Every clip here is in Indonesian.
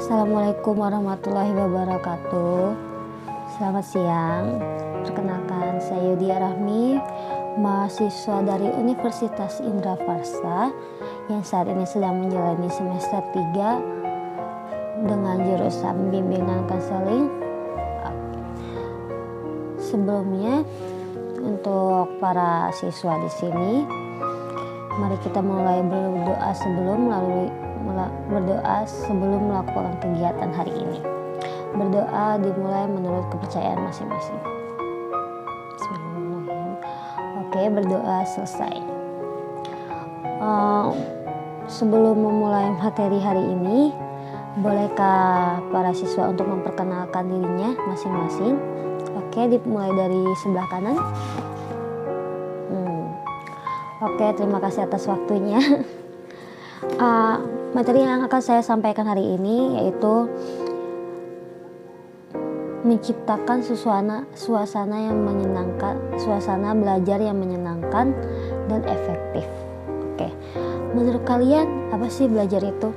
Assalamualaikum warahmatullahi wabarakatuh. Selamat siang. Perkenalkan, saya Yudia Rahmi, mahasiswa dari Universitas Indra Farsa yang saat ini sedang menjalani semester 3 dengan jurusan bimbingan konseling. Sebelumnya, untuk para siswa di sini, mari kita mulai berdoa sebelum melakukan kegiatan hari ini. Berdoa dimulai menurut kepercayaan masing-masing. Bismillahirrahmanirrahim. Oke, berdoa selesai. Sebelum memulai materi hari ini, bolehkah para siswa untuk memperkenalkan dirinya masing-masing? Oke, dimulai dari sebelah kanan. Oke, terima kasih atas waktunya. Materi yang akan saya sampaikan hari ini yaitu menciptakan suasana yang menyenangkan, suasana belajar yang menyenangkan dan efektif. Oke, menurut kalian apa sih belajar itu?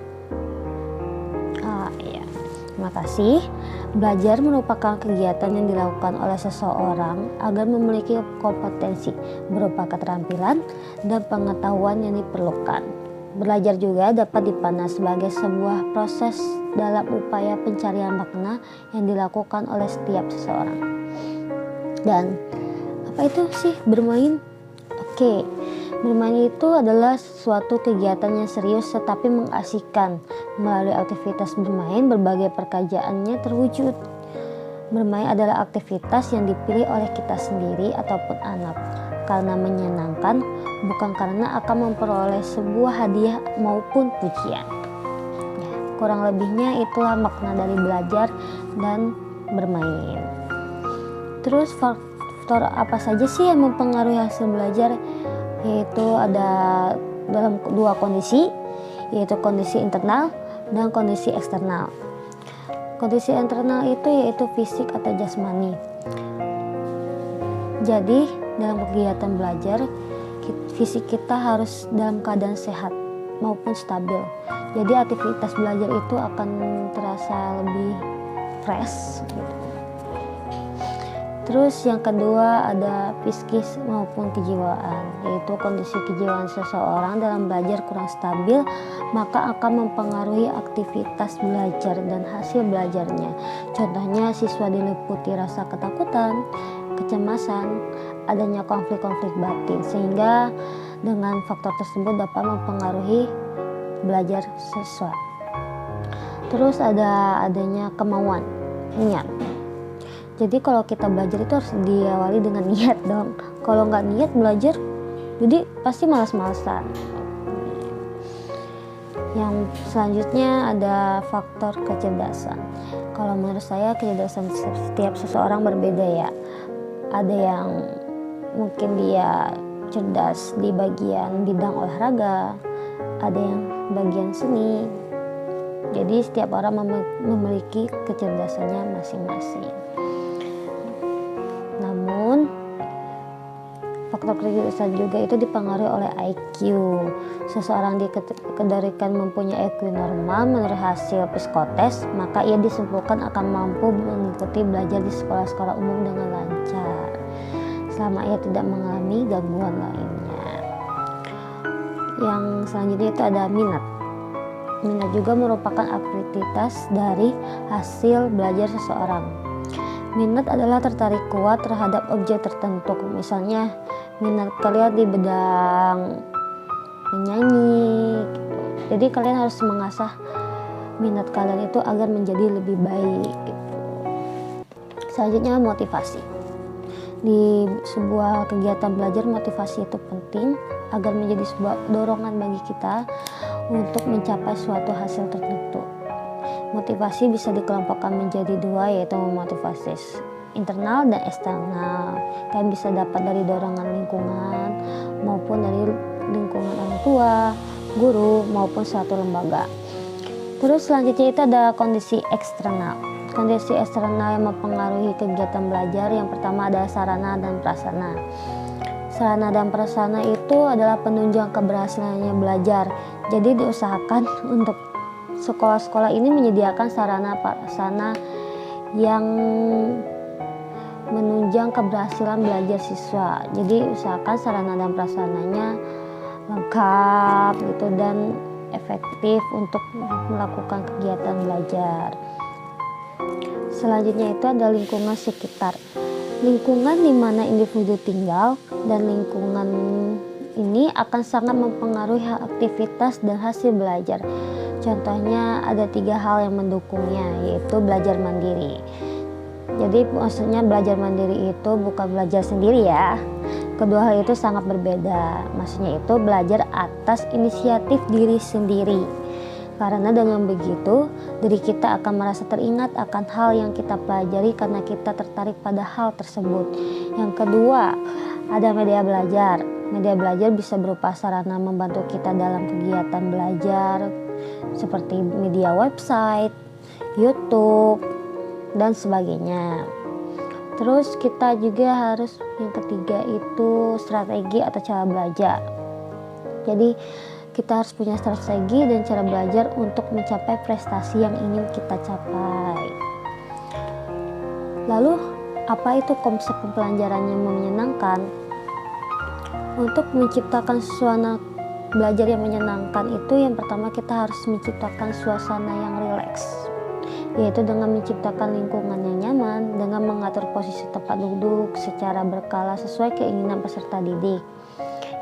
Iya, terima kasih. Belajar merupakan kegiatan yang dilakukan oleh seseorang agar memiliki kompetensi berupa keterampilan dan pengetahuan yang diperlukan. Belajar juga dapat dipandang sebagai sebuah proses dalam upaya pencarian makna yang dilakukan oleh setiap seseorang. Dan apa itu sih bermain? Oke, bermain itu adalah suatu kegiatan yang serius tetapi mengasihkan. Melalui aktivitas bermain, berbagai pekerjaannya terwujud. Bermain adalah aktivitas yang dipilih oleh kita sendiri ataupun anak karena menyenangkan, bukan karena akan memperoleh sebuah hadiah maupun pujian. Ya, kurang lebihnya itulah makna dari belajar dan bermain. Terus faktor apa saja sih yang mempengaruhi hasil belajar? Yaitu ada dalam dua kondisi, yaitu kondisi internal dan kondisi eksternal. Kondisi internal itu yaitu fisik atau jasmani. Jadi dalam kegiatan belajar, fisik kita harus dalam keadaan sehat maupun stabil. Jadi aktivitas belajar itu akan terasa lebih fresh gitu. Terus yang kedua ada psikis maupun kejiwaan, yaitu kondisi kejiwaan seseorang dalam belajar kurang stabil, maka akan mempengaruhi aktivitas belajar dan hasil belajarnya. Contohnya siswa diliputi rasa ketakutan, kecemasan, adanya konflik-konflik batin, sehingga dengan faktor tersebut dapat mempengaruhi belajar siswa. Terus adanya kemauan, niat. Jadi kalau kita belajar itu harus diawali dengan niat dong. Kalau nggak niat belajar, jadi pasti malas-malasan. Yang selanjutnya ada faktor kecerdasan. Kalau menurut saya kecerdasan setiap seseorang berbeda ya. Ada yang mungkin dia cerdas di bagian bidang olahraga, ada yang bagian seni. Jadi setiap orang memiliki kecerdasannya masing-masing. Namun faktor kecerdasan juga itu dipengaruhi oleh IQ. Seseorang dikategorikan mempunyai IQ normal menurut hasil psikotes, maka ia disimpulkan akan mampu mengikuti belajar di sekolah-sekolah umum dengan lancar selama ia tidak mengalami gangguan lainnya. Yang selanjutnya itu ada minat. Minat juga merupakan aktivitas dari hasil belajar seseorang. Minat adalah tertarik kuat terhadap objek tertentu. Misalnya minat kalian di bidang menyanyi gitu. Jadi kalian harus mengasah minat kalian itu agar menjadi lebih baik gitu. Selanjutnya motivasi. Di sebuah kegiatan belajar, motivasi itu penting agar menjadi sebuah dorongan bagi kita untuk mencapai suatu hasil tertentu. Motivasi bisa dikelompokkan menjadi dua, yaitu motivasi internal dan eksternal. Kalian bisa dapat dari dorongan lingkungan maupun dari lingkungan orang tua, guru maupun suatu lembaga. Terus selanjutnya itu ada kondisi eksternal. Kondisi eksternal yang mempengaruhi kegiatan belajar, yang pertama adalah sarana dan prasarana. Sarana dan prasarana itu adalah penunjang keberhasilannya belajar. Jadi diusahakan untuk sekolah-sekolah ini menyediakan sarana prasarana yang menunjang keberhasilan belajar siswa. Jadi usahakan sarana dan prasarananya lengkap gitu dan efektif untuk melakukan kegiatan belajar. Selanjutnya itu ada lingkungan sekitar. Lingkungan di mana individu tinggal dan lingkungan ini akan sangat mempengaruhi aktivitas dan hasil belajar. Contohnya ada 3 hal yang mendukungnya, yaitu belajar mandiri. Jadi maksudnya belajar mandiri itu bukan belajar sendiri ya. Kedua hal itu sangat berbeda. Maksudnya itu belajar atas inisiatif diri sendiri. Karena dengan begitu, diri kita akan merasa teringat akan hal yang kita pelajari karena kita tertarik pada hal tersebut. Yang kedua, ada media belajar. Media belajar bisa berupa sarana membantu kita dalam kegiatan belajar seperti media website, YouTube, dan sebagainya. Terus kita juga harus yang ketiga itu strategi atau cara belajar. Jadi kita harus punya strategi dan cara belajar untuk mencapai prestasi yang ingin kita capai. Lalu apa itu konsep pembelajaran yang menyenangkan? Untuk menciptakan suasana belajar yang menyenangkan itu yang pertama kita harus menciptakan suasana yang rileks, yaitu dengan menciptakan lingkungan yang nyaman, dengan mengatur posisi tempat duduk secara berkala sesuai keinginan peserta didik.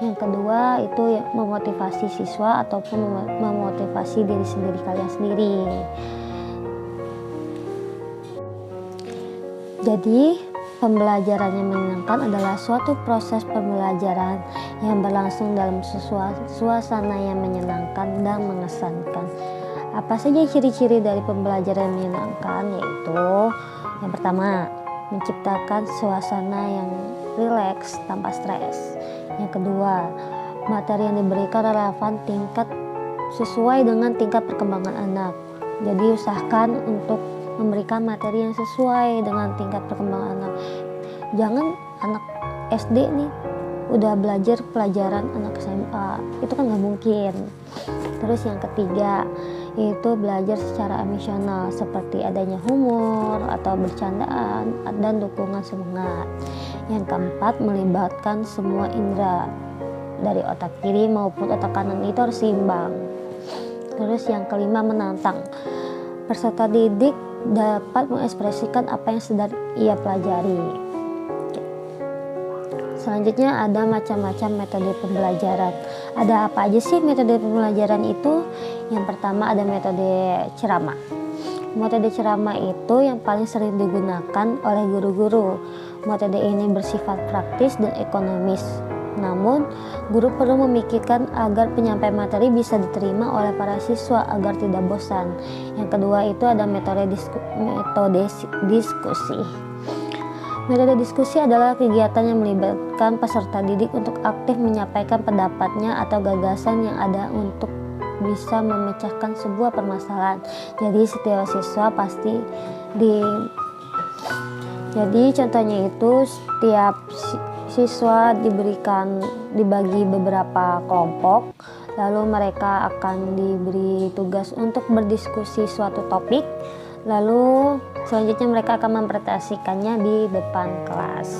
Yang kedua itu memotivasi siswa ataupun memotivasi diri sendiri kalian sendiri. Jadi pembelajaran yang menyenangkan adalah suatu proses pembelajaran yang berlangsung dalam suasana yang menyenangkan dan mengesankan. Apa saja ciri-ciri dari pembelajaran yang menyenangkan? Yaitu yang pertama, menciptakan suasana yang rileks tanpa stres. Yang kedua, materi yang diberikan relevan tingkat sesuai dengan tingkat perkembangan anak. Jadi usahakan untuk memberikan materi yang sesuai dengan tingkat perkembangan anak. Jangan anak SD nih udah belajar pelajaran anak SMA, itu kan nggak mungkin. Terus yang ketiga yaitu belajar secara emosional seperti adanya humor atau bercandaan dan dukungan semangat. Yang keempat, melibatkan semua indera dari otak kiri maupun otak kanan itu harus seimbang. Terus yang kelima, menantang. Peserta didik dapat mengekspresikan apa yang sedang ia pelajari. Selanjutnya ada macam-macam metode pembelajaran. Ada apa aja sih metode pembelajaran itu? Yang pertama ada metode ceramah. Metode ceramah itu yang paling sering digunakan oleh guru-guru. Metode ini bersifat praktis dan ekonomis. Namun, guru perlu memikirkan agar penyampaian materi bisa diterima oleh para siswa agar tidak bosan. Yang kedua itu ada metode diskusi. Metode diskusi adalah kegiatan yang melibatkan peserta didik untuk aktif menyampaikan pendapatnya atau gagasan yang ada untuk bisa memecahkan sebuah permasalahan. Jadi setiap siswa pasti jadi contohnya itu setiap siswa dibagi beberapa kelompok, lalu mereka akan diberi tugas untuk berdiskusi suatu topik, lalu selanjutnya mereka akan mempresentasikannya di depan kelas.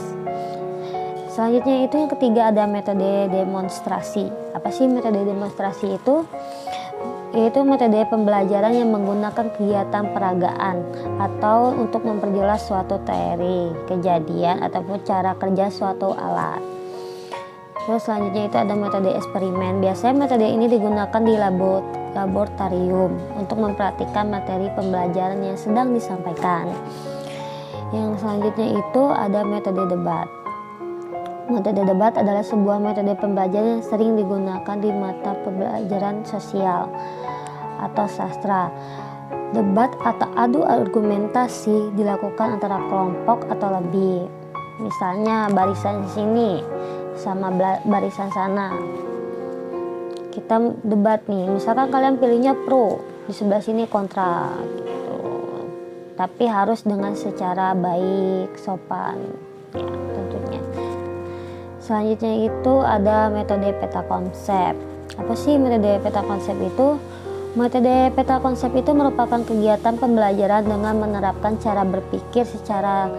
Selanjutnya itu yang ketiga ada metode demonstrasi. Apa sih metode demonstrasi itu? Yaitu metode pembelajaran yang menggunakan kegiatan peragaan atau untuk memperjelas suatu teori, kejadian, ataupun cara kerja suatu alat. Terus selanjutnya itu ada metode eksperimen. Biasanya metode ini digunakan di laboratorium untuk memperhatikan materi pembelajaran yang sedang disampaikan. Yang selanjutnya itu ada metode debat. Metode debat adalah sebuah metode pembelajaran yang sering digunakan di mata pembelajaran sosial atau sastra. Debat atau adu argumentasi dilakukan antara kelompok atau lebih. Misalnya barisan sini sama barisan sana. Kita debat nih, misalkan kalian pilihnya pro, di sebelah sini kontra gitu. Tapi harus dengan secara baik, sopan ya tentunya. Selanjutnya itu ada metode peta konsep. Apa sih metode peta konsep itu? Metode peta konsep itu merupakan kegiatan pembelajaran dengan menerapkan cara berpikir secara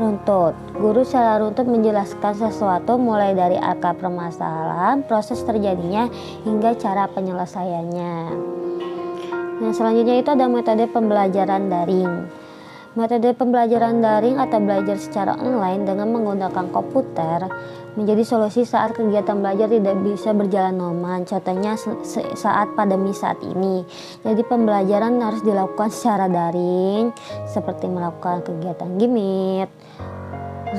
runtut. Guru secara runtut menjelaskan sesuatu mulai dari akar permasalahan, proses terjadinya, hingga cara penyelesaiannya. Nah, selanjutnya itu ada metode pembelajaran daring. Metode pembelajaran daring atau belajar secara online dengan menggunakan komputer menjadi solusi saat kegiatan belajar tidak bisa berjalan normal. Contohnya saat pandemi saat ini. Jadi pembelajaran harus dilakukan secara daring seperti melakukan kegiatan Gmeet,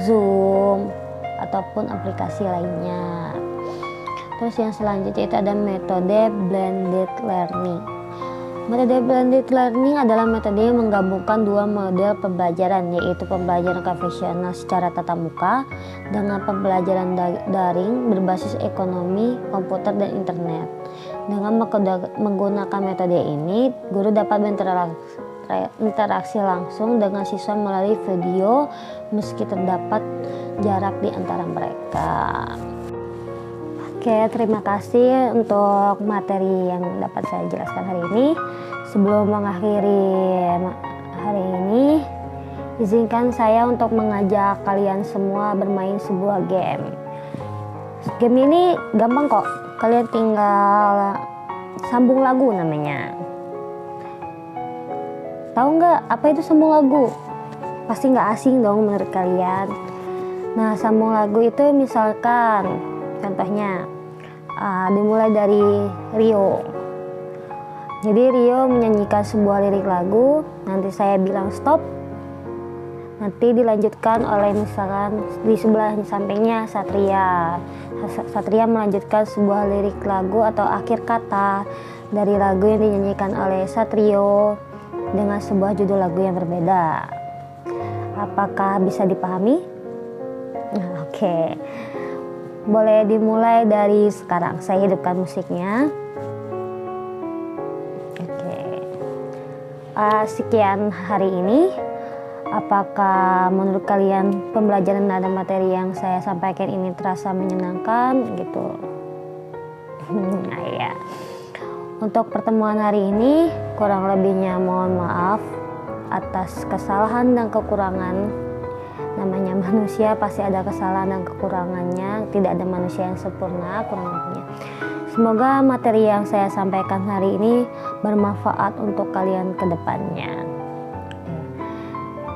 Zoom, ataupun aplikasi lainnya. Terus yang selanjutnya itu ada metode blended learning. Metode blended learning adalah metode yang menggabungkan dua model pembelajaran, yaitu pembelajaran konvensional secara tatap muka dengan pembelajaran daring berbasis ekonomi, komputer, dan internet. Dengan menggunakan metode ini, guru dapat berinteraksi langsung dengan siswa melalui video meski terdapat jarak di antara mereka. Oke, terima kasih untuk materi yang dapat saya jelaskan hari ini. Sebelum mengakhiri hari ini, izinkan saya untuk mengajak kalian semua bermain sebuah game. Game ini gampang kok, kalian tinggal sambung lagu namanya. Tahu nggak apa itu sambung lagu? Pasti nggak asing dong menurut kalian. Nah, sambung lagu itu misalkan, contohnya, dimulai dari Rio. Jadi Rio menyanyikan sebuah lirik lagu, nanti saya bilang stop, nanti dilanjutkan oleh misalkan di sebelah sampingnya Satria. Satria melanjutkan sebuah lirik lagu atau akhir kata dari lagu yang dinyanyikan oleh Satrio dengan sebuah judul lagu yang berbeda. Apakah bisa dipahami? Oke. Boleh dimulai dari sekarang. Saya hidupkan musiknya. Oke. Sekian hari ini. Apakah menurut kalian pembelajaran dan materi yang saya sampaikan ini terasa menyenangkan gitu? Nah, ya. Untuk pertemuan hari ini kurang lebihnya mohon maaf atas kesalahan dan kekurangan. Namanya manusia pasti ada kesalahan dan kekurangannya, tidak ada manusia yang sempurna kurang lebihnya. Semoga materi yang saya sampaikan hari ini bermanfaat untuk kalian ke depannya.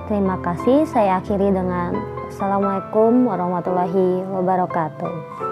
Terima kasih, saya akhiri dengan Assalamualaikum warahmatullahi wabarakatuh.